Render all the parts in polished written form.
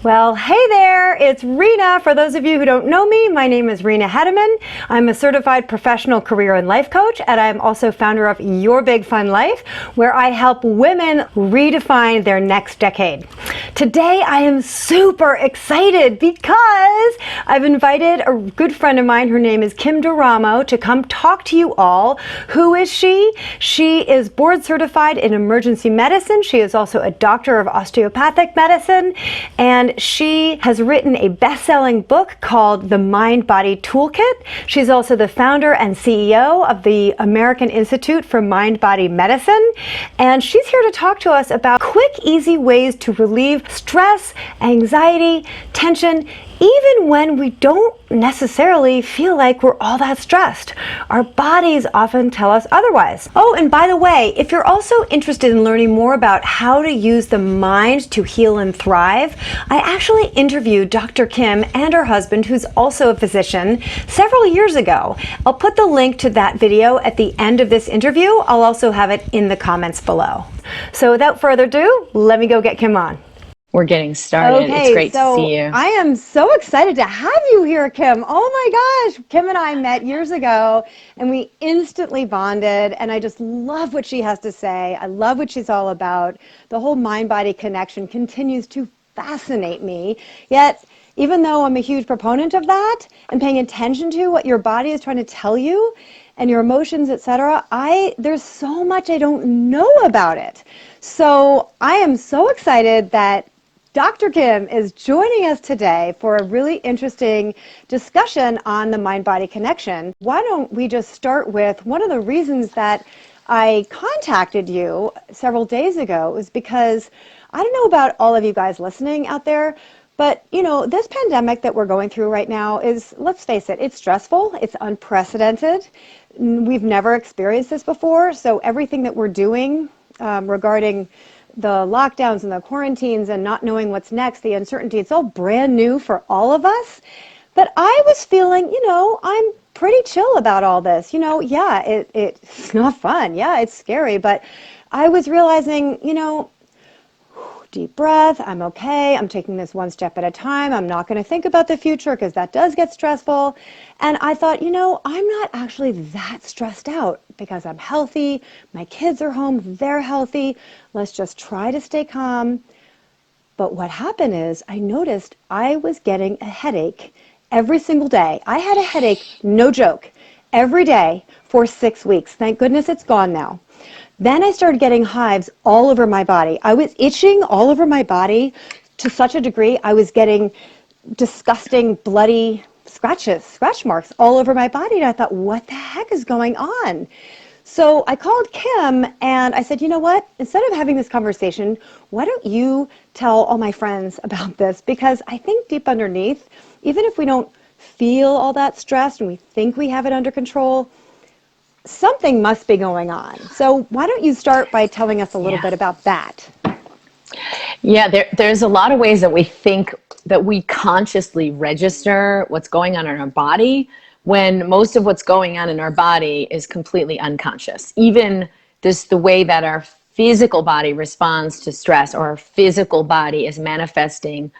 Well, hey there, it's Rena. For those of you who don't know me, my name is Rena Hedeman. I'm a certified professional career and life coach, and I'm also founder of Your Big Fun Life, where I help women redefine their next decade. Today, I am super excited because I've invited a good friend of mine, her name is Kim Duramo, to come talk to you all. Who is she? She is board certified in emergency medicine. She is also a doctor of osteopathic medicine, and she has written a best-selling book called The Mind Body Toolkit. She's also the founder and CEO of the American Institute for Mind Body Medicine. And she's here to talk to us about quick, easy ways to relieve stress, anxiety, tension, even when we don't necessarily feel like we're all that stressed. Our bodies often tell us otherwise. Oh, and by the way, if you're also interested in learning more about how to use the mind to heal and thrive, I actually interviewed Dr. Kim and her husband, who's also a physician, several years ago. I'll put the link to that video at the end of this interview. I'll also have it in the comments below. So without further ado, let me go get Kim on. We're getting started. Okay, it's great to see you. I am so excited to have you here, Kim. Oh my gosh. Kim and I met years ago and we instantly bonded, and I just love what she has to say. I love what she's all about. The whole mind-body connection continues to fascinate me. Yet, even though I'm a huge proponent of that and paying attention to what your body is trying to tell you and your emotions, etc., there's so much I don't know about it. So I am so excited that Dr. Kim is joining us today for a really interesting discussion on the mind-body connection. Why don't we just start with one of the reasons that I contacted you several days ago was because I don't know about all of you guys listening out there, but you know, this pandemic that we're going through right now is, let's face it, it's stressful, it's unprecedented. We've never experienced this before, so everything that we're doing regarding the lockdowns and the quarantines and not knowing what's next, the uncertainty, it's all brand new for all of us. But I was feeling, I'm pretty chill about all this. Yeah, it's not fun. Yeah, it's scary. But I was realizing, deep breath, I'm okay. I'm taking this one step at a time. I'm not going to think about the future because that does get stressful. And I thought, I'm not actually that stressed out because I'm healthy. My kids are home. They're healthy. Let's just try to stay calm. But what happened is I noticed I was getting a headache every single day. I had a headache, no joke, every day for 6 weeks. Thank goodness it's gone now. Then I started getting hives all over my body. I was itching all over my body to such a degree I was getting disgusting, bloody scratch marks all over my body. And I thought, what the heck is going on? So I called Kim and I said, you know what? Instead of having this conversation, why don't you tell all my friends about this? Because I think deep underneath, even if we don't feel all that stressed and we think we have it under control, something must be going on. So why don't you start by telling us a little bit about that? Yeah, there's a lot of ways that we think that we consciously register what's going on in our body when most of what's going on in our body is completely unconscious. Even the way that our physical body responds to stress, or our physical body is manifesting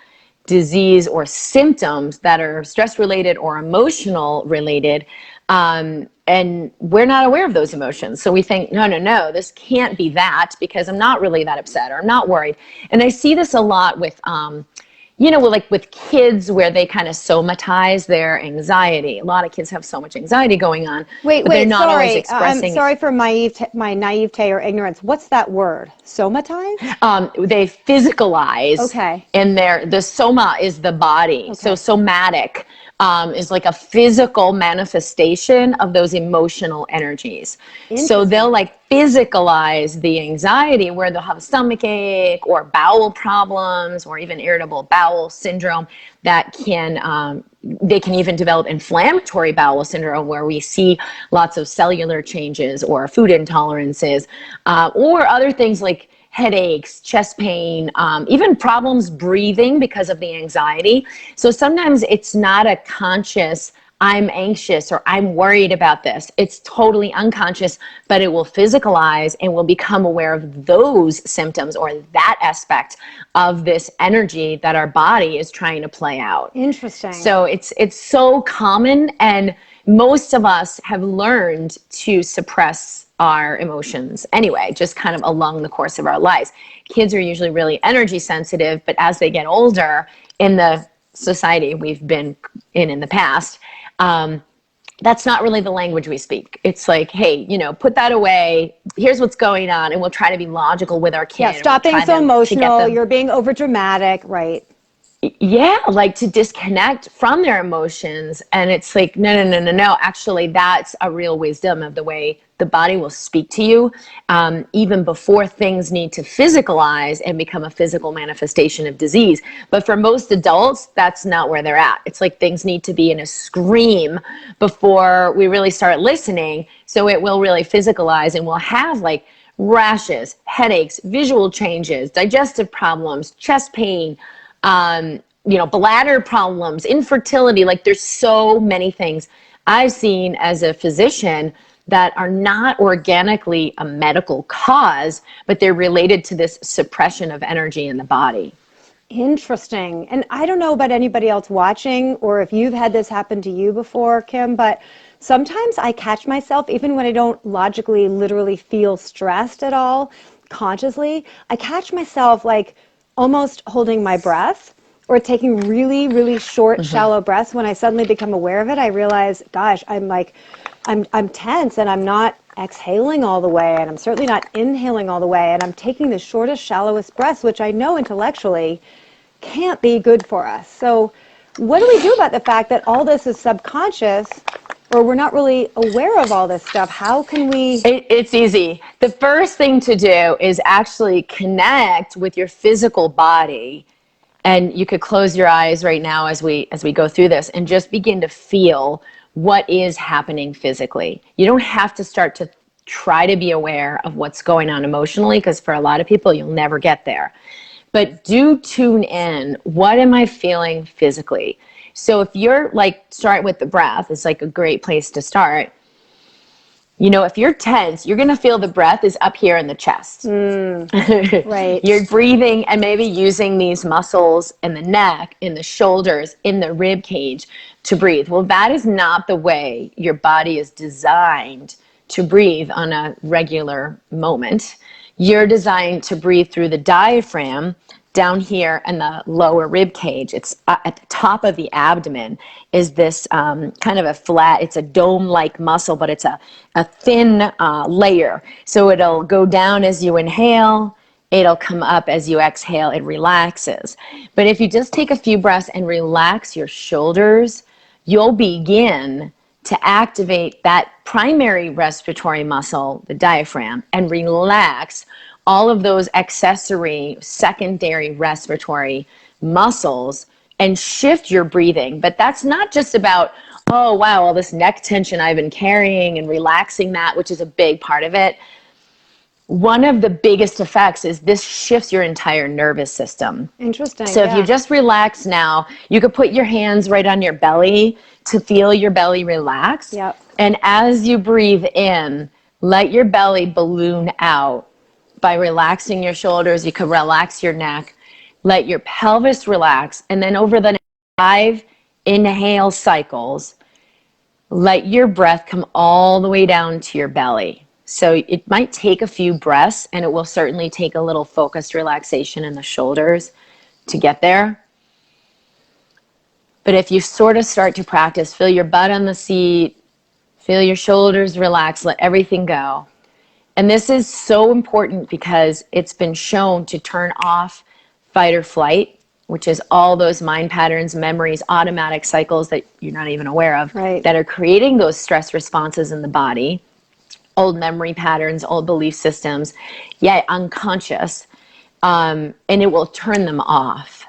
disease or symptoms that are stress related or emotional related, and we're not aware of those emotions. So we think, no, this can't be that because I'm not really that upset or I'm not worried. And I see this a lot with, like with kids where they kind of somatize their anxiety. A lot of kids have so much anxiety going on. Wait, they're not always expressing. I'm sorry for my naivete or ignorance. What's that word? Somatize? They physicalize. Okay. And the soma is the body. Okay. So somatic is like a physical manifestation of those emotional energies. So they'll like physicalize the anxiety where they'll have a stomach ache or bowel problems or even irritable bowel syndrome that they can even develop inflammatory bowel syndrome where we see lots of cellular changes or food intolerances or other things like headaches, chest pain, even problems breathing because of the anxiety. So sometimes it's not a conscious I'm anxious or I'm worried about this. It's totally unconscious, but it will physicalize and we'll become aware of those symptoms or that aspect of this energy that our body is trying to play out. Interesting. So it's so common, and most of us have learned to suppress our emotions anyway, just kind of along the course of our lives. Kids are usually really energy sensitive, but as they get older in the society we've been in the past, that's not really the language we speak. It's like, hey, put that away. Here's what's going on, and we'll try to be logical with our kid. Yeah, stop being so emotional. You're being over dramatic, right? Yeah, like to disconnect from their emotions. And it's like, no. Actually, that's a real wisdom of the way the body will speak to you, even before things need to physicalize and become a physical manifestation of disease. But for most adults, that's not where they're at. It's like things need to be in a scream before we really start listening. So it will really physicalize, and we'll have like rashes, headaches, visual changes, digestive problems, chest pain, bladder problems, infertility. Like there's so many things I've seen as a physician that are not organically a medical cause, but they're related to this suppression of energy in the body. Interesting. And I don't know about anybody else watching or if you've had this happen to you before, Kim, but sometimes I catch myself, even when I don't logically, literally feel stressed at all, consciously, I catch myself like almost holding my breath or taking really, really short, shallow breaths. When I suddenly become aware of it, I realize, gosh, I'm tense and I'm not exhaling all the way, and I'm certainly not inhaling all the way, and I'm taking the shortest, shallowest breaths, which I know intellectually can't be good for us. So what do we do about the fact that all this is subconscious, or we're not really aware of all this stuff? How can we? It's easy. The first thing to do is actually connect with your physical body. And you could close your eyes right now as we go through this and just begin to feel what is happening physically. You don't have to start to try to be aware of what's going on emotionally, because for a lot of people, you'll never get there. But do tune in. What am I feeling physically? So if you're like, start with the breath, it's like a great place to start. If you're tense, you're going to feel the breath is up here in the chest. Right. You're breathing and maybe using these muscles in the neck, in the shoulders, in the rib cage to breathe. Well, that is not the way your body is designed to breathe on a regular moment. You're designed to breathe through the diaphragm down here in the lower rib cage. It's at the top of the abdomen is this kind of a flat, it's a dome-like muscle, but it's a thin layer. So it'll go down as you inhale, it'll come up as you exhale, it relaxes. But if you just take a few breaths and relax your shoulders, you'll begin to activate that primary respiratory muscle, the diaphragm, and relax all of those accessory secondary respiratory muscles and shift your breathing. But that's not just about, oh, wow, all this neck tension I've been carrying and relaxing that, which is a big part of it. One of the biggest effects is this shifts your entire nervous system. Interesting. So if you just relax now, you could put your hands right on your belly to feel your belly relax. Yep. And as you breathe in, let your belly balloon out. By relaxing your shoulders, you could relax your neck, let your pelvis relax, and then over the next 5 inhale cycles, let your breath come all the way down to your belly. So it might take a few breaths, and it will certainly take a little focused relaxation in the shoulders to get there. But if you sort of start to practice, feel your butt on the seat, feel your shoulders relax, let everything go. And this is so important because it's been shown to turn off fight or flight, which is all those mind patterns, memories, automatic cycles that you're not even aware of, right, that are creating those stress responses in the body, old memory patterns, old belief systems, yet unconscious, and it will turn them off.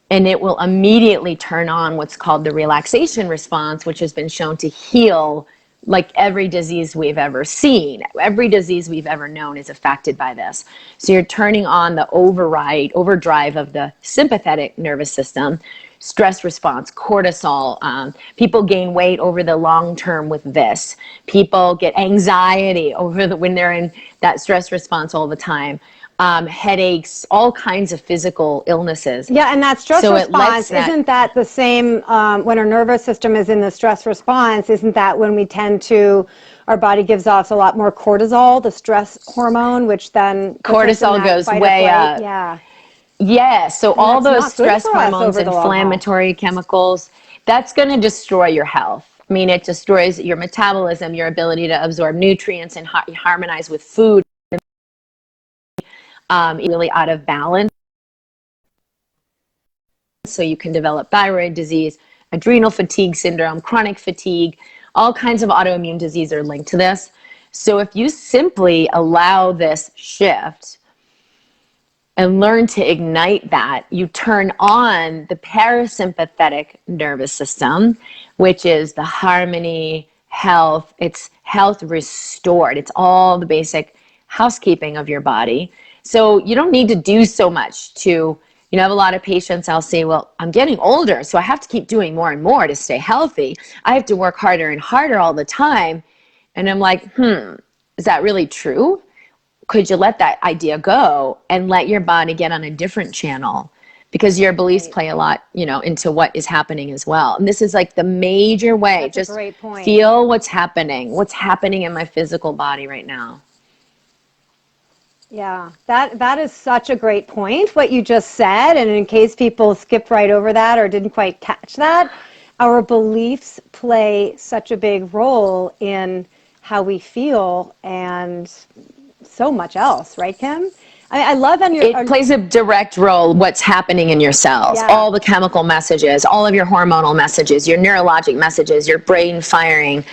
And it will immediately turn on what's called the relaxation response, which has been shown to heal like every disease we've ever seen, every disease we've ever known is affected by this. So you're turning on the overdrive of the sympathetic nervous system, stress response, cortisol. People gain weight over the long term with this. People get anxiety when they're in that stress response all the time. Headaches, all kinds of physical illnesses. Yeah, and that stress So response, isn't that the same when our nervous system is in the stress response? Isn't that when we tend to, our body gives off a lot more cortisol, the stress hormone, which then puts us in cortisol that goes fight or way flight? up. Yeah. Yeah, so And all that's those not good stress for us hormones, over the long haul. inflammatory chemicals, that's going to destroy your health. I mean, it destroys your metabolism, your ability to absorb nutrients and harmonize with food. Really out of balance. So you can develop thyroid disease, adrenal fatigue syndrome, chronic fatigue, all kinds of autoimmune disease are linked to this. So if you simply allow this shift and learn to ignite that, you turn on the parasympathetic nervous system, which is the harmony, health, it's health restored. It's all the basic housekeeping of your body. So you don't need to do so much to, you know, I have a lot of patients, I'll say, well, I'm getting older, so I have to keep doing more and more to stay healthy. I have to work harder and harder all the time. And I'm like, is that really true? Could you let that idea go and let your body get on a different channel? Because your beliefs play a lot, you know, into what is happening as well. And this is like the major way. That's just a great point. Feel what's happening in my physical body right now. Yeah, that is such a great point, what you just said. And in case people skipped right over that or didn't quite catch that, our beliefs play such a big role in how we feel and so much else, right, Kim? I love on your. It plays a direct role what's happening in your cells, Yeah. all the chemical messages, all of your hormonal messages, your neurologic messages, your brain firing.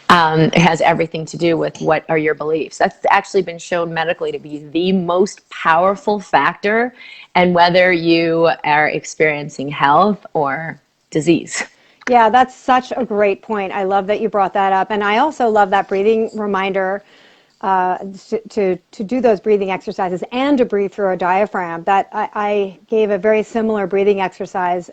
It has everything to do with what are your beliefs. That's actually been shown medically to be the most powerful factor in whether you are experiencing health or disease. Yeah, that's such a great point. I love that you brought that up. And I also love that breathing reminder to do those breathing exercises and to breathe through a diaphragm. That I gave a very similar breathing exercise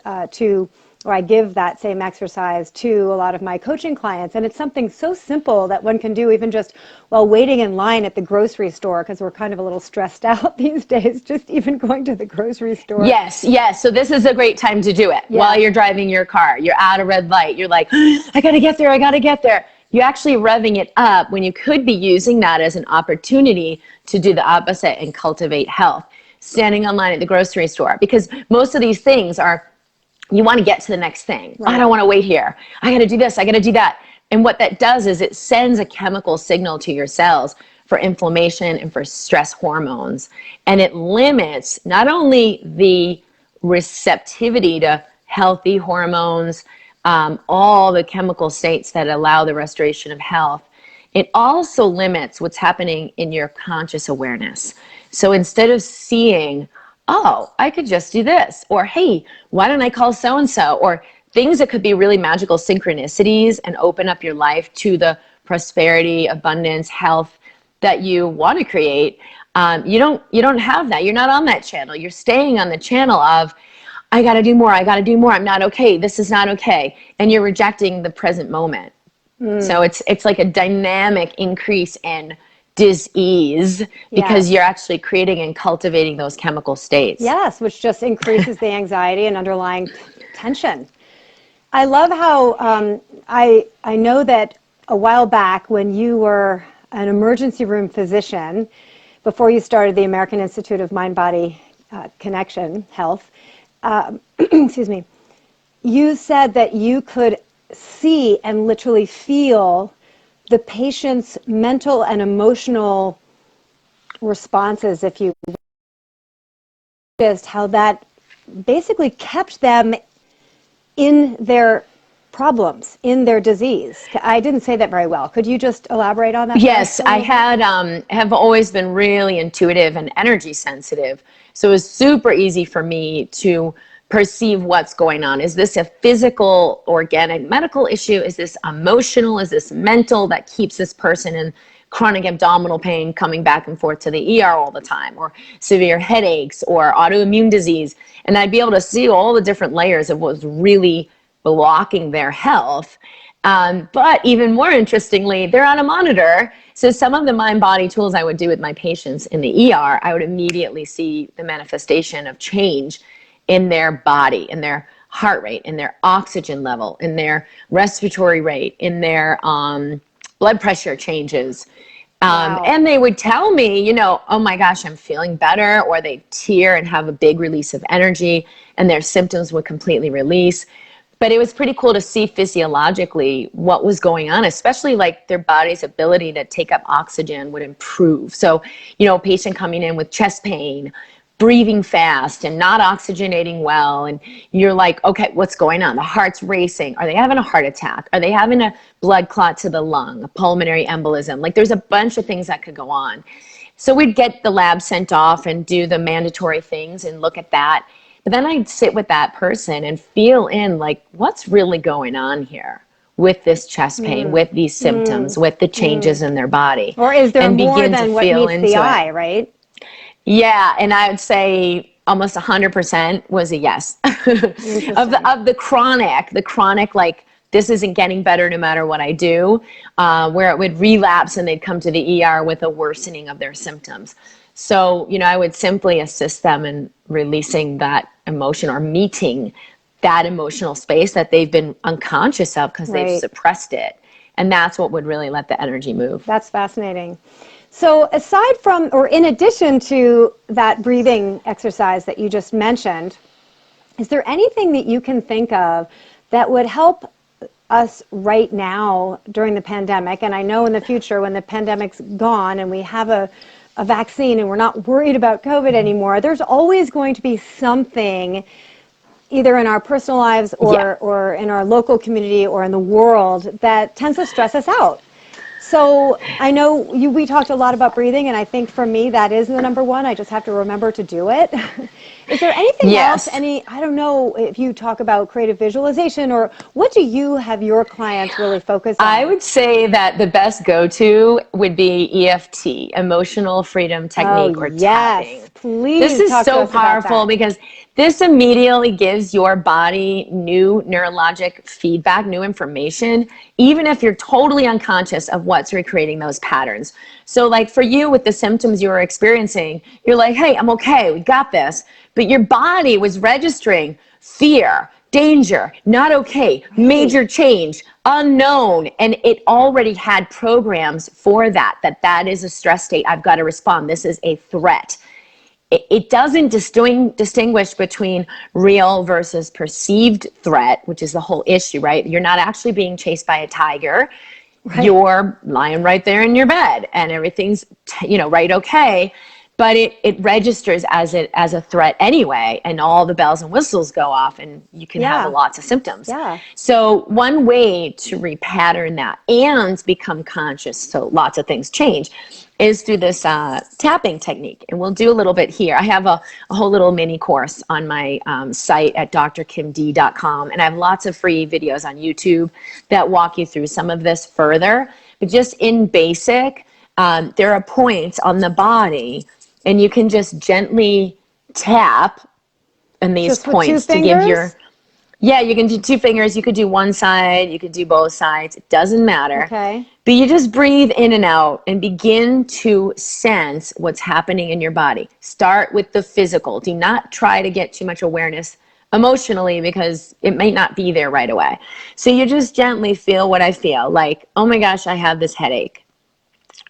or I give that same exercise to a lot of my coaching clients. And it's something so simple that one can do even just while waiting in line at the grocery store, because we're kind of a little stressed out these days, just even going to the grocery store. Yes. So this is a great time to do it. Yeah. While you're driving your car. You're at a red light. You're like, I got to get there. You're actually revving it up when you could be using that as an opportunity to do the opposite and cultivate health. Standing in line at the grocery store, because most of these things are, you want to get to the next thing. Right. I don't want to wait here. I got to do this. I got to do that. And what that does is it sends a chemical signal to your cells for inflammation and for stress hormones. And it limits not only the receptivity to healthy hormones, all the chemical states that allow the restoration of health, it also limits what's happening in your conscious awareness. So instead of seeing, oh, I could just do this, or hey, why don't I call so-and-so, or things that could be really magical synchronicities and open up your life to the prosperity, abundance, health that you want to create, you don't have that. You're not on that channel. You're staying on the channel of, I got to do more. I'm not okay. This is not okay. And you're rejecting the present moment. So it's like a dynamic increase in dis-ease because you're actually creating and cultivating those chemical states. Yes, which just increases the anxiety and underlying tension. I love how I know that a while back when you were an emergency room physician, before you started the American Institute of Mind-Body Connection Health, excuse me, you said that you could see and literally feel the patient's mental and emotional responses, if you just how that basically kept them in their problems, in their disease. I didn't say that very well. Could you just elaborate on that? Yes, I have always been really intuitive and energy sensitive. So it was super easy for me to perceive what's going on. Is this a physical, organic, medical issue? Is this emotional? Is this mental that keeps this person in chronic abdominal pain coming back and forth to the ER all the time, or severe headaches or autoimmune disease? And I'd be able to see all the different layers of what was really blocking their health. But even more interestingly, they're on a monitor. So some of the mind body tools I would do with my patients in the ER, I would immediately see the manifestation of change in their body, in their heart rate, in their oxygen level, in their respiratory rate, in their blood pressure changes. Wow. And they would tell me, oh my gosh, I'm feeling better, or they tear and have a big release of energy and their symptoms would completely release. But it was pretty cool to see physiologically what was going on, especially like their body's ability to take up oxygen would improve. So, a patient coming in with chest pain, breathing fast and not oxygenating well, and you're like, okay, what's going on? The heart's racing. Are they having a heart attack? Are they having a blood clot to the lung, a pulmonary embolism? Like, there's a bunch of things that could go on. So we'd get the lab sent off and do the mandatory things and look at that. But then I'd sit with that person and feel in, like, what's really going on here with this chest pain, with these symptoms, with the changes in their body. Or is there and more begin than to what feel meets the into eye, it. right? Yeah, and I would say almost 100% was a yes. of the chronic, like, this isn't getting better no matter what I do, where it would relapse and they'd come to the ER with a worsening of their symptoms. So, I would simply assist them in releasing that emotion or meeting that emotional space that they've been unconscious of because they've suppressed it. And that's what would really let the energy move. That's fascinating. So aside from, or in addition to that breathing exercise that you just mentioned, is there anything that you can think of that would help us right now during the pandemic? And I know in the future when the pandemic's gone and we have a vaccine and we're not worried about COVID anymore, there's always going to be something either in our personal lives or in our local community or in the world that tends to stress us out. So I know we talked a lot about breathing, and I think for me that is the number one. I just have to remember to do it. Is there anything else? I don't know if you talk about creative visualization, or what do you have your clients really focus on? I would say that the best go-to would be EFT, Emotional Freedom Technique, or tapping. Please. This is so powerful because this immediately gives your body new neurologic feedback, new information, even if you're totally unconscious of what's recreating those patterns. So like for you with the symptoms you were experiencing, you're like, hey, I'm okay, we got this. But your body was registering fear, danger, not okay, major change, unknown. And it already had programs for that is a stress state. I've got to respond. This is a threat. It doesn't distinguish between real versus perceived threat, which is the whole issue, right? You're not actually being chased by a tiger. Right. You're lying right there in your bed and everything's, right, okay. But it registers as a threat anyway, and all the bells and whistles go off and you can have lots of symptoms. Yeah. So one way to repattern that and become conscious, so lots of things change, is through this tapping technique. And we'll do a little bit here. I have a whole little mini course on my site at drkimd.com, and I have lots of free videos on YouTube that walk you through some of this further. But just in basic, there are points on the body, and you can just gently tap on these points to give your... Yeah, you can do 2 fingers. You could do one side. You could do both sides. It doesn't matter. Okay. But you just breathe in and out and begin to sense what's happening in your body. Start with the physical. Do not try to get too much awareness emotionally because it might not be there right away. So you just gently feel what I feel. Like, oh my gosh, I have this headache.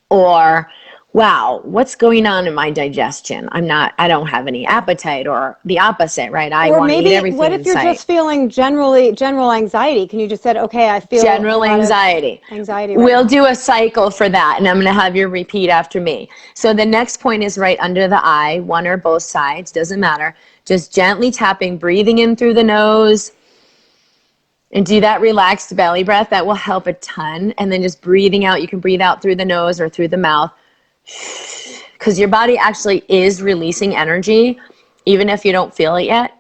Or, wow, what's going on in my digestion? I don't have any appetite, or the opposite, right? I want to eat everything. What if you're just feeling general anxiety? Can you just say, okay, I feel general anxiety. We'll do a cycle for that, and I'm going to have you repeat after me. So the next point is right under the eye, one or both sides, doesn't matter. Just gently tapping, breathing in through the nose, and do that relaxed belly breath. That will help a ton. And then just breathing out. You can breathe out through the nose or through the mouth, because your body actually is releasing energy, even if you don't feel it yet.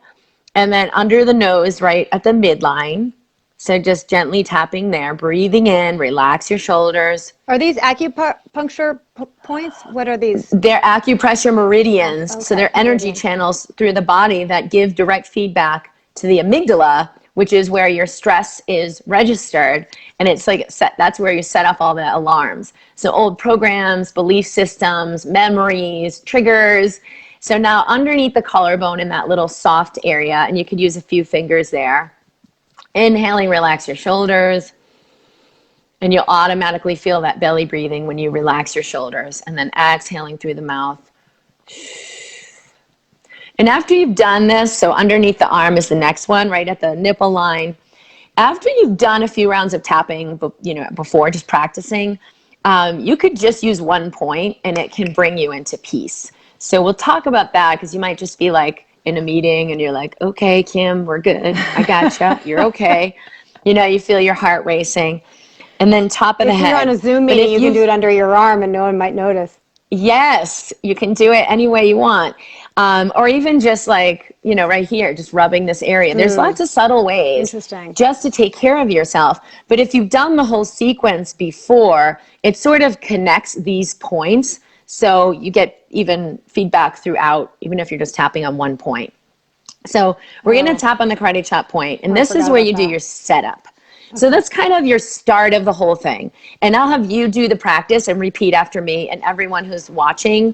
And then under the nose, right at the midline. So just gently tapping there, breathing in, relax your shoulders. Are these acupuncture points? What are these? They're acupressure meridians. So Okay, they're energy meridians. channels through the body that give direct feedback to the amygdala, which is where your stress is registered. And it's like that's where you set off all the alarms. So old programs, belief systems, memories, triggers. So now underneath the collarbone in that little soft area, and you could use a few fingers there. Inhaling, relax your shoulders. And you'll automatically feel that belly breathing when you relax your shoulders. And then exhaling through the mouth. And after you've done this, so underneath the arm is the next one, right at the nipple line. After you've done a few rounds of tapping, before just practicing, you could just use one point and it can bring you into peace. So we'll talk about that because you might just be like in a meeting and you're like, okay, Kim, we're good. I gotcha. You're okay. You feel your heart racing. And then top of the head. If you're on a Zoom meeting, you can do it under your arm and no one might notice. Yes, you can do it any way you want. Or even just like, right here, just rubbing this area. There's lots of subtle ways just to take care of yourself. But if you've done the whole sequence before, it sort of connects these points. So you get even feedback throughout, even if you're just tapping on one point. So we're going to tap on the karate chop point, and this is where you do your setup. So that's kind of your start of the whole thing. And I'll have you do the practice and repeat after me. And everyone who's watching,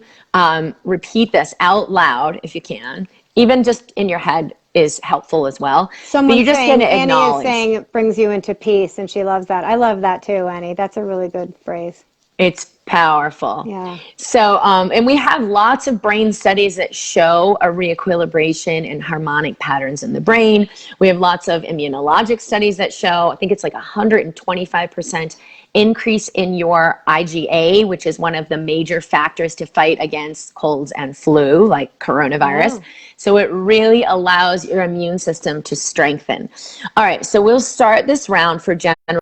repeat this out loud if you can. Even just in your head is helpful as well. Someone's saying, Annie is saying it brings you into peace, and she loves that. I love that too, Annie. That's a really good phrase. It's powerful. Yeah. So, and we have lots of brain studies that show a reequilibration and harmonic patterns in the brain. We have lots of immunologic studies that show, I think it's like 125% increase in your IgA, which is one of the major factors to fight against colds and flu, like coronavirus. Oh. So it really allows your immune system to strengthen. All right, so we'll start this round for general.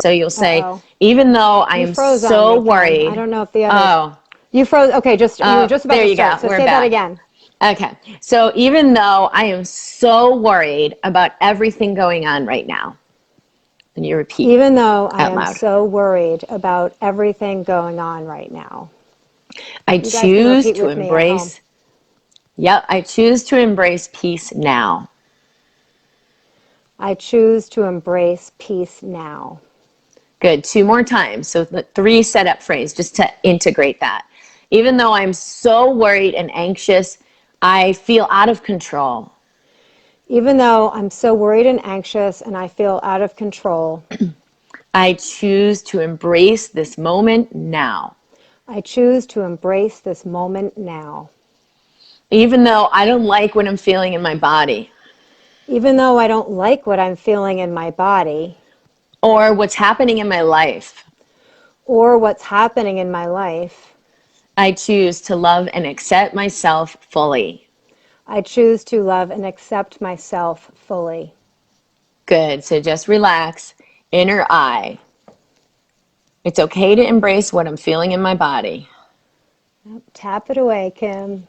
So you'll say, even though I am so worried. I don't know if the other. Oh. You froze. Okay, you were just about to start. So say that again. Okay. So even though I am so worried about everything going on right now. And you repeat. Even though I am so worried about everything going on right now. I choose to embrace. Yep, I choose to embrace peace now. I choose to embrace peace now. Good. 2 more times. So the 3 setup phrase, just to integrate that. Even though I'm so worried and anxious, I feel out of control. Even though I'm so worried and anxious and I feel out of control. I choose to embrace this moment now. I choose to embrace this moment now. Even though I don't like what I'm feeling in my body. Even though I don't like what I'm feeling in my body. Or what's happening in my life. Or what's happening in my life. I choose to love and accept myself fully. I choose to love and accept myself fully. Good. So just relax. Inner eye. It's okay to embrace what I'm feeling in my body. Tap it away, Kim.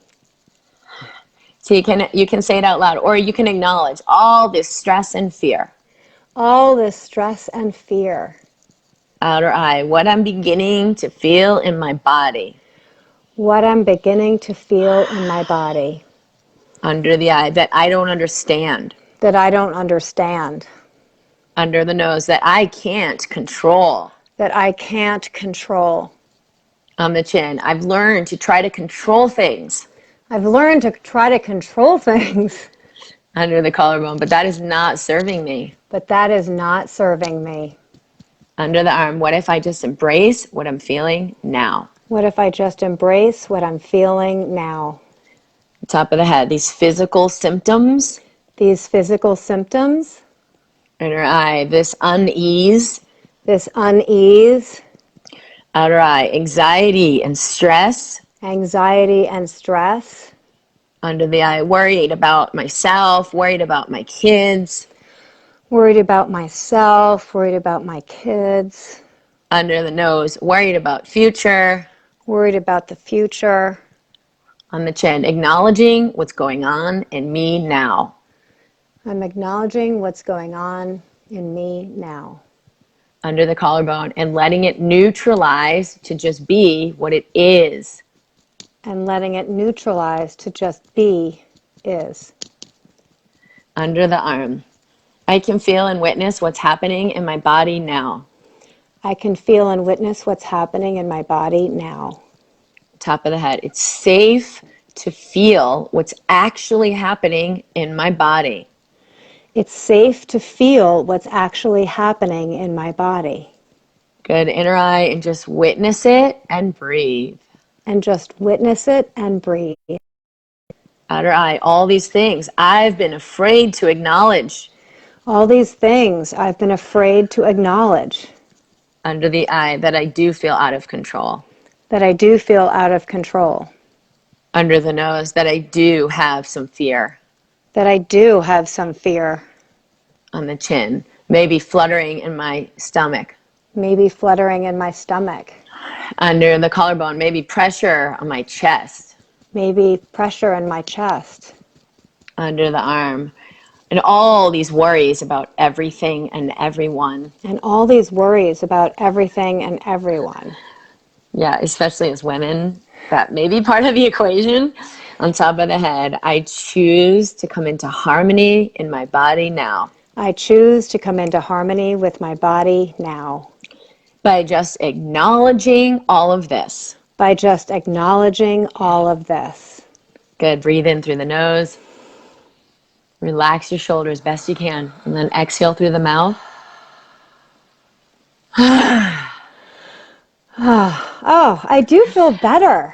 So you can say it out loud, or you can acknowledge all this stress and fear. All this stress and fear. Outer eye, what I'm beginning to feel in my body. What I'm beginning to feel in my body. Under the eye, that I don't understand. That I don't understand. Under the nose, that I can't control. That I can't control. On the chin, I've learned to try to control things. I've learned to try to control things. Under the collarbone, but that is not serving me. But that is not serving me. Under the arm, what if I just embrace what I'm feeling now? What if I just embrace what I'm feeling now? Top of the head, these physical symptoms. These physical symptoms. Inner eye, this unease. This unease. Outer eye, anxiety and stress. Anxiety and stress. Under the eye, worried about myself, worried about my kids. Worried about myself, worried about my kids. Under the nose, worried about future. Worried about the future. On the chin, acknowledging what's going on in me now. I'm acknowledging what's going on in me now. Under the collarbone, and letting it neutralize to just be what it is. And letting it neutralize to just be is. Under the arm. I can feel and witness what's happening in my body now. I can feel and witness what's happening in my body now. Top of the head. It's safe to feel what's actually happening in my body. It's safe to feel what's actually happening in my body. Good. Inner eye, and just witness it and breathe. And just witness it and breathe. Outer eye. All these things I've been afraid to acknowledge. All these things I've been afraid to acknowledge. Under the eye, that I do feel out of control. That I do feel out of control. Under the nose, that I do have some fear. That I do have some fear. On the chin, maybe fluttering in my stomach. Maybe fluttering in my stomach. Under the collarbone, maybe pressure on my chest. Maybe pressure in my chest. Under the arm. And all these worries about everything and everyone. And all these worries about everything and everyone. Yeah, especially as women, that may be part of the equation. On top of the head, I choose to come into harmony in my body now. I choose to come into harmony with my body now. By just acknowledging all of this. By just acknowledging all of this. Good. Breathe in through the nose. Relax your shoulders best you can. And then exhale through the mouth. Oh, I do feel better.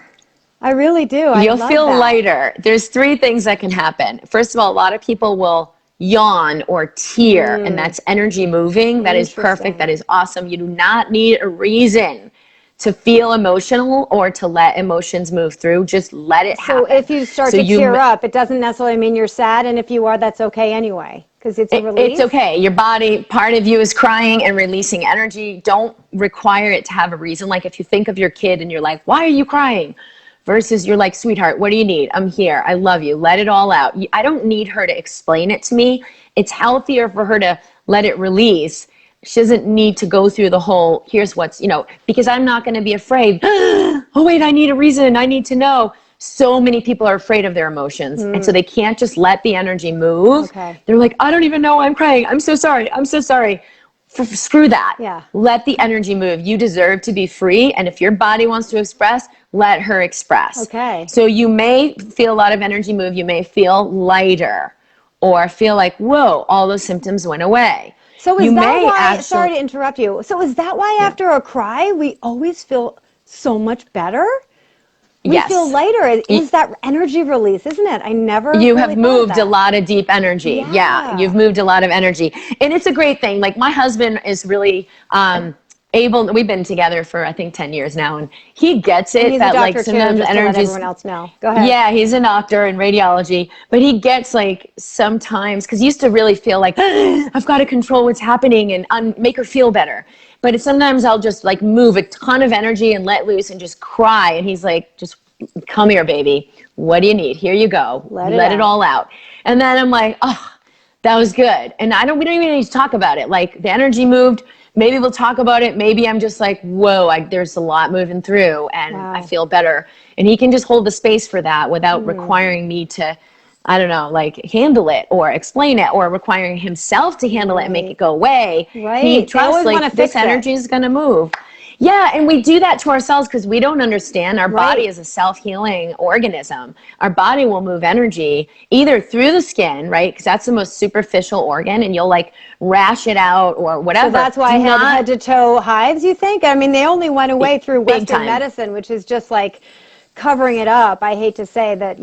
I really do. You'll feel lighter. There's three things that can happen. First of all, a lot of people will yawn or tear, and that's energy moving. That is perfect. That is awesome. You do not need a reason to feel emotional or to let emotions move through. Just let it happen. So if you start to tear up, it doesn't necessarily mean you're sad, and if you are, that's okay anyway, because it's a release. It's okay. Your body, part of you is crying and releasing energy. Don't require it to have a reason. Like if you think of your kid and you're like, why are you crying? Versus you're like, sweetheart, what do you need? I'm here. I love you. Let it all out. I don't need her to explain it to me. It's healthier for her to let it release. She doesn't need to go through the whole, here's what's, because I'm not going to be afraid. Oh, wait, I need a reason. I need to know. So many people are afraid of their emotions. And so they can't just let the energy move. Okay. They're like, I don't even know why I'm crying. I'm so sorry. I'm so sorry. Screw that. Yeah. Let the energy move. You deserve to be free. And if your body wants to express, let her express. Okay. So you may feel a lot of energy move. You may feel lighter or feel like, whoa, all those symptoms went away. So is that why, sorry to interrupt you. So is that why after a cry, we always feel so much better? We feel lighter. Is that energy release, isn't it? I never You have moved a lot of deep energy. Yeah, you've moved a lot of energy. And it's a great thing. Like my husband is really able, we've been together for I think 10 years now, and he gets it. He's that a doctor like sometimes too, just to let energy, everyone else know. Go ahead. Yeah, he's a doctor in radiology, but he gets like sometimes, because he used to really feel like, I've got to control what's happening and make her feel better. But sometimes I'll just like move a ton of energy and let loose and just cry. And he's like, just come here, baby. What do you need? Here you go. Let it all out. And then I'm like, oh, that was good. And we don't even need to talk about it. Like the energy moved. Maybe we'll talk about it. Maybe I'm just like, whoa, there's a lot moving through and I feel better. And he can just hold the space for that without requiring me to, I don't know, like handle it or explain it or requiring himself to handle it and make it go away. Right. He trusts like this energy is going to move. Yeah, and we do that to ourselves because we don't understand. Our body is a self-healing organism. Our body will move energy either through the skin, right? Because that's the most superficial organ, and you'll like rash it out or whatever. So that's why head to toe hives, you think? I mean, they only went away through Western medicine, which is just like covering it up. I hate to say that,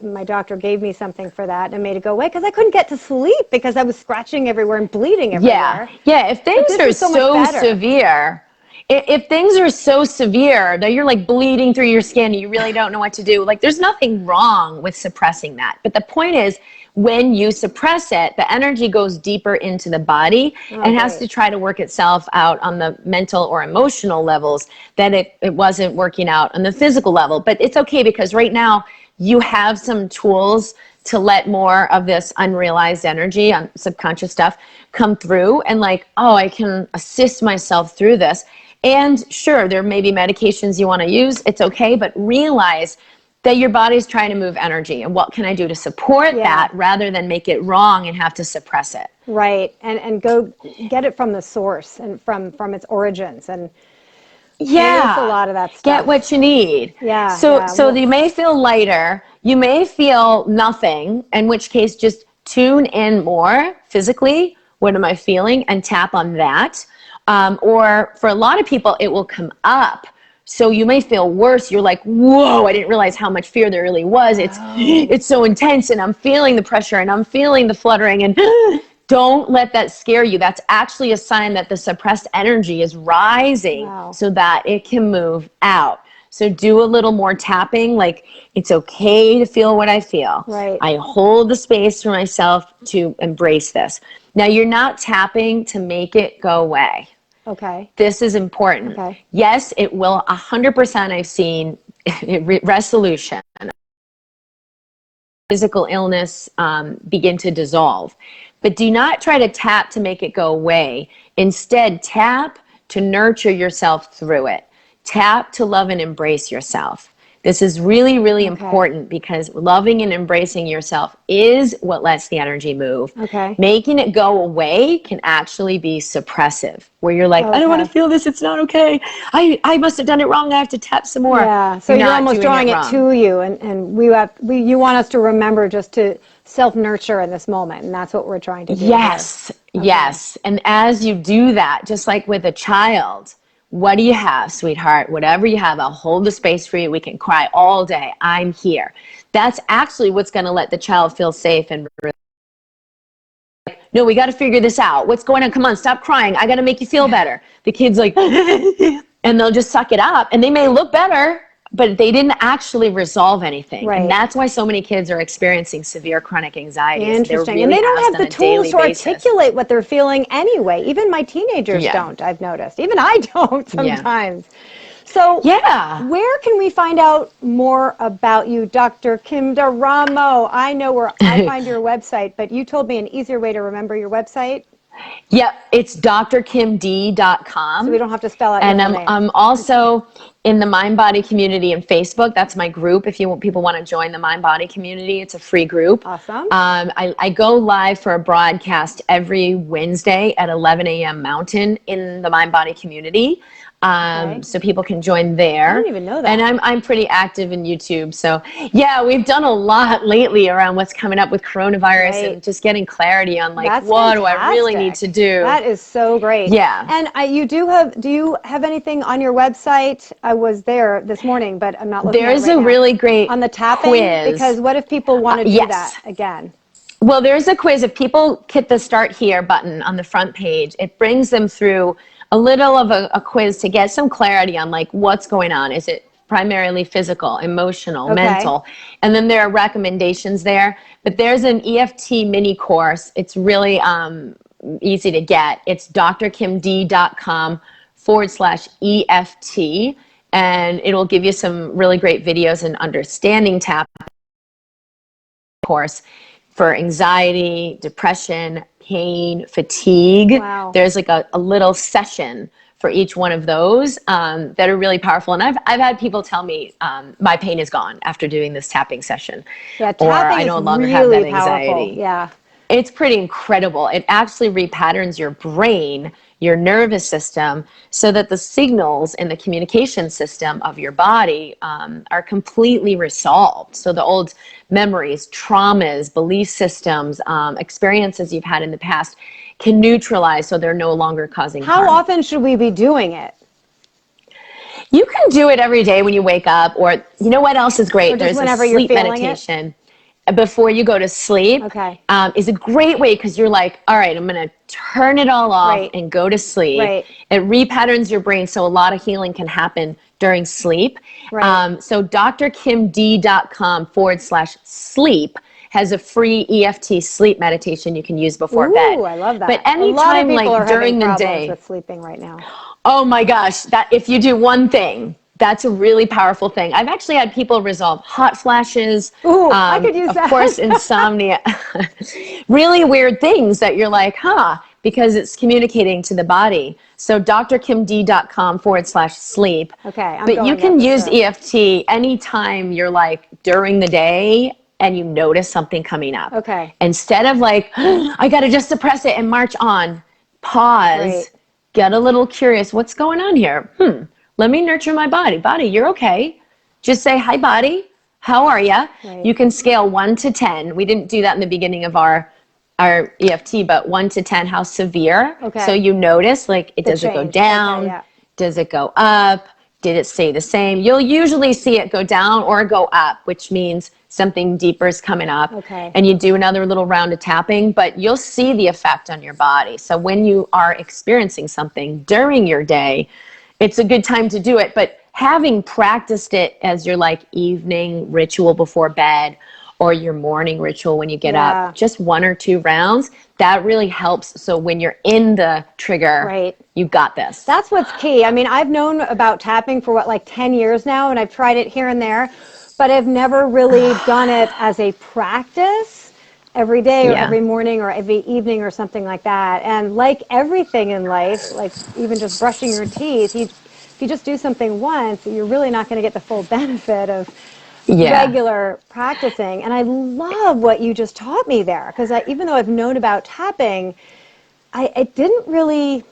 my doctor gave me something for that and made it go away because I couldn't get to sleep because I was scratching everywhere and bleeding everywhere. Yeah, if things are so severe, if things are so severe that you're like bleeding through your skin, you really don't know what to do, like there's nothing wrong with suppressing that. But the point is, when you suppress it, the energy goes deeper into the body and has to try to work itself out on the mental or emotional levels that it wasn't working out on the physical level. But it's okay because right now you have some tools to let more of this unrealized energy on subconscious stuff come through, and like, oh, I can assist myself through this. And sure, there may be medications you want to use. It's okay, but realize that your body's trying to move energy, and what can I do to support that rather than make it wrong and have to suppress it. Right. And go get it from the source and from its origins. And release a lot of that stuff. Get what you need. So you may feel lighter, you may feel nothing, in which case just tune in more physically. What am I feeling? And tap on that. Or for a lot of people, it will come up. So you may feel worse. You're like, whoa, I didn't realize how much fear there really was. It's so intense, and I'm feeling the pressure, and I'm feeling the fluttering, and don't let that scare you. That's actually a sign that the suppressed energy is rising so that it can move out. So do a little more tapping. Like, it's okay to feel what I feel. Right. I hold the space for myself to embrace this. Now, you're not tapping to make it go away. Okay. This is important. Okay. Yes, it will 100%. I've seen resolution, physical illness begin to dissolve. But do not try to tap to make it go away. Instead, tap to nurture yourself through it. Tap to love and embrace yourself. This is really, really important, because loving and embracing yourself is what lets the energy move. Okay. Making it go away can actually be suppressive, where you're like, I don't want to feel this. It's not okay. I must have done it wrong. I have to tap some more. Yeah. So you're almost drawing it to you, and you want us to remember just to self-nurture in this moment, and that's what we're trying to do. Yes. Yes. And as you do that, just like with a child, what do you have, sweetheart? Whatever you have, I'll hold the space for you. We can cry all day. I'm here. That's actually what's going to let the child feel safe and no, we got to figure this out. What's going on? Come on, stop crying. I got to make you feel better. The kid's like, and they'll just suck it up, and they may look better, but they didn't actually resolve anything. Right. And that's why so many kids are experiencing severe chronic anxiety. Interesting. And they don't have the tools to articulate what they're feeling anyway. Even my teenagers don't, I've noticed. Even I don't sometimes. So where can we find out more about you, Dr. Kim D'Eramo? I know where I find your website, but you told me an easier way to remember your website. Yep, it's drkimd.com. So we don't have to spell out your name. I'm also in the Mind Body community in Facebook. That's my group. If people want to join the Mind Body community, it's a free group. Awesome. I go live for a broadcast every Wednesday at 11 a.m. Mountain in the Mind Body community. So people can join there. I didn't even know that. And I'm pretty active in YouTube. So yeah, we've done a lot lately around what's coming up with coronavirus and just getting clarity on like, what do I really need to do? That is so great. Yeah. And do you have anything on your website? I was there this morning, but I'm not looking at it right now. Really great on the tapping quiz. Because what if people want to do that again? Well, there's a quiz. If people hit the Start Here button on the front page, it brings them through a little of a quiz to get some clarity on like what's going on. Is it primarily physical, emotional, mental? And then there are recommendations there. But there's an EFT mini course. It's really easy to get. It's drkimd.com/EFT. And it'll give you some really great videos and understanding tap course for anxiety, depression, pain, fatigue. Wow. There's like a little session for each one of those that are really powerful. And I've had people tell me my pain is gone after doing this tapping session. Yeah, tapping or I no longer really have that anxiety. Powerful. Yeah. It's pretty incredible. It actually repatterns your brain, your nervous system, so that the signals in the communication system of your body are completely resolved. So the old memories, traumas, belief systems, experiences you've had in the past can neutralize so they're no longer causing harm. How often should we be doing it? You can do it every day when you wake up, or you know what else is great? Or just There's whenever a you're sleep feeling meditation. Before you go to sleep is a great way, because you're like, all right, I'm going to turn it all off and go to sleep. It repatterns your brain, so a lot of healing can happen during sleep. So drkimd.com/sleep has a free EFT sleep meditation you can use before bed. Ooh, I love that. But anytime, like during the day, with sleeping right now. oh my gosh, that if you do one thing, That's a really powerful thing. I've actually had people resolve hot flashes, Ooh, I could use of that. course, insomnia, really weird things that you're like, huh, because it's communicating to the body. So drkimd.com/sleep. Okay, I'm But you going there can for use sure. EFT anytime you're like during the day and you notice something coming up. Okay. Instead of like, I got to just suppress it and march on, Right. pause, get a little curious. What's going on here? Let me nurture my body. Body, you're okay. Just say, hi, body. How are you? Right. You can scale 1 to 10. We didn't do that in the beginning of our EFT, but 1 to 10, how severe. Okay. So you notice, like, The does it go change. Okay, down? yeah. Does it go up? Did it stay the same? You'll usually see it go down or go up, which means something deeper is coming up. Okay. And you do another little round of tapping, but you'll see the effect on your body. So when you are experiencing something during your day, it's a good time to do it. But having practiced it as your like evening ritual before bed or your morning ritual when you get Yeah. up, just 1 or 2 rounds, that really helps. So when you're in the trigger, Right. you got this. That's what's key. I mean, I've known about tapping for like 10 years now, and I've tried it here and there, but I've never really done it as a practice every day or Yeah. every morning or every evening or something like that. And like everything in life, like even just brushing your teeth, if you just do something once, you're really not going to get the full benefit of Yeah. regular practicing. And I love what you just taught me there, because even though I've known about tapping, I didn't really,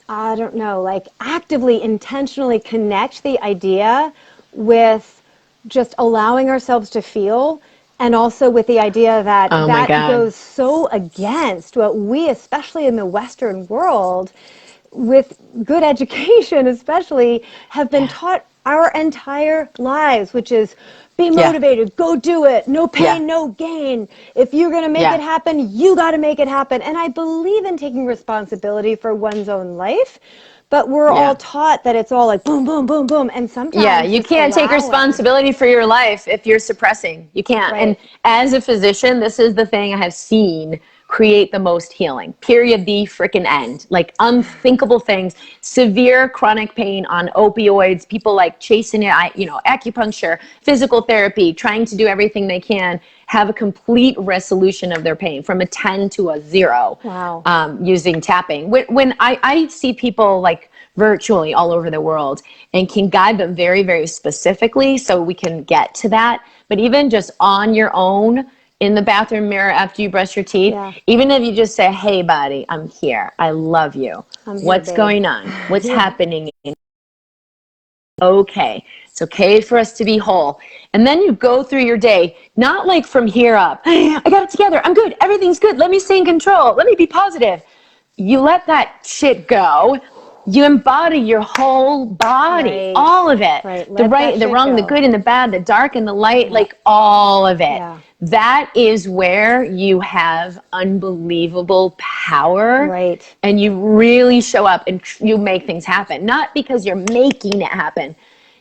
I don't know, like actively, intentionally connect the idea with just allowing ourselves to feel, and also with the idea that Oh my that God. goes so against what we, especially in the Western world, with good education especially, have been Yeah. taught our entire lives, which is be Yeah. motivated, go do it, no Yeah. pain, no gain. If you're going to make Yeah. it happen, you got to make it happen. And I believe in taking responsibility for one's own life, but we're all Yeah. taught that it's all like boom, boom, boom, boom. And Yeah, sometimes you just can't take allowing. responsibility for your life if you're suppressing. You can't. And Right. as a physician, this is the thing I have seen create the most healing. Period. The freaking end. Like unthinkable things, severe chronic pain on opioids, people like chasing it, acupuncture, physical therapy, trying to do everything they can, have a complete resolution of their pain from a 10 to a 0. Wow. Using tapping. When I see people like virtually all over the world and can guide them very, very specifically so we can get to that. But even just on your own in the bathroom mirror after you brush your teeth, Yeah. even if you just say, hey, buddy, I'm here. I love you. I'm here, What's babe. going on? What's Yeah. happening? Okay. It's okay for us to be whole. And then you go through your day, not like from here up. I got it together. I'm good. Everything's good. Let me stay in control. Let me be positive. You let that shit go. You embody your whole body, Right. all of it. Right. The Let that right, the shit wrong, the go. good and the bad, the dark and the light, Yeah. like all of it. Yeah. That is where you have unbelievable power. Right. And you really show up and you make things happen. Not because you're making it happen.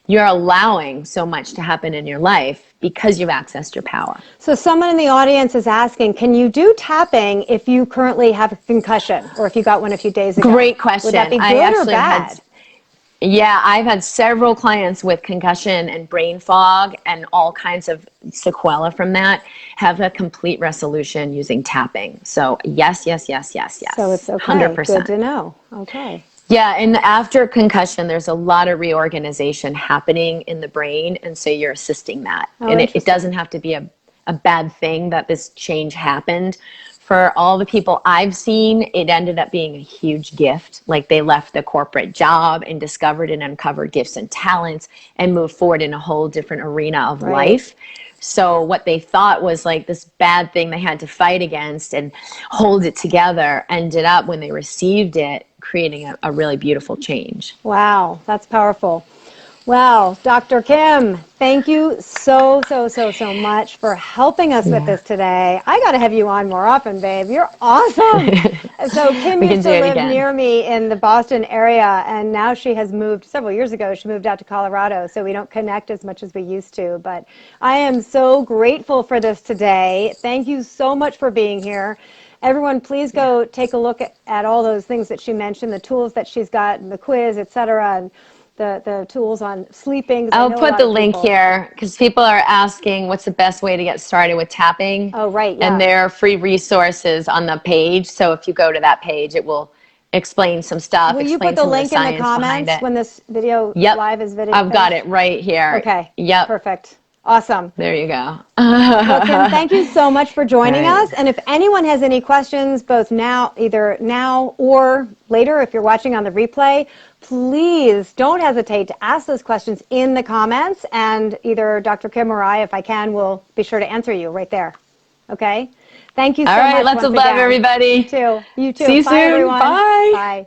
You're allowing so much to happen in your life because you've accessed your power. So someone in the audience is asking, can you do tapping if you currently have a concussion or if you got one a few days ago? Great Would that question. be I good or actually have had, bad? yeah, I've had several clients with concussion and brain fog and all kinds of sequela from that have a complete resolution using tapping. So yes, yes, yes, yes, yes. So it's okay. Good 100%. to know. Okay. Yeah, and after concussion, there's a lot of reorganization happening in the brain, and so you're assisting that. Oh, And it interesting. doesn't have to be a bad thing that this change happened. For all the people I've seen, it ended up being a huge gift. Like they left the corporate job and discovered and uncovered gifts and talents and moved forward in a whole different arena of Right. life. So what they thought was like this bad thing they had to fight against and hold it together ended up when they received it creating a really beautiful change. Wow, that's powerful. Well, Dr. Kim, thank you so, so, so, so much for helping us with Yeah. this today. I got to have you on more often, babe. You're awesome. So Kim We can used do to it live again. near me in the Boston area, and now she has moved several years ago. She moved out to Colorado, so we don't connect as much as we used to. But I am so grateful for this today. Thank you so much for being here. Everyone, please go take a look at all those things that she mentioned, the tools that she's got, and the quiz, et cetera. And the tools on sleeping? 'Cause I I'll know a put lot the of link people. here because people are asking what's the best way to get started with tapping. Oh, right, yeah. And there are free resources on the page. So if you go to that page, it will explain some stuff, Will you put explain the some of the link in the science behind comments it. when this video Yep. live is video I've got finished? it right here. Okay. Yep. Perfect. Awesome. There you go. Well, Kim, thank you so much for joining Right. us. And if anyone has any questions, both now, either now or later, if you're watching on the replay, please don't hesitate to ask those questions in the comments, and either Dr. Kim or I, if I can, will be sure to answer you right there. Okay? Thank you so All right. much Lots once of love, again. everybody. You too. You too. See you Bye, soon. everyone. Bye. Bye.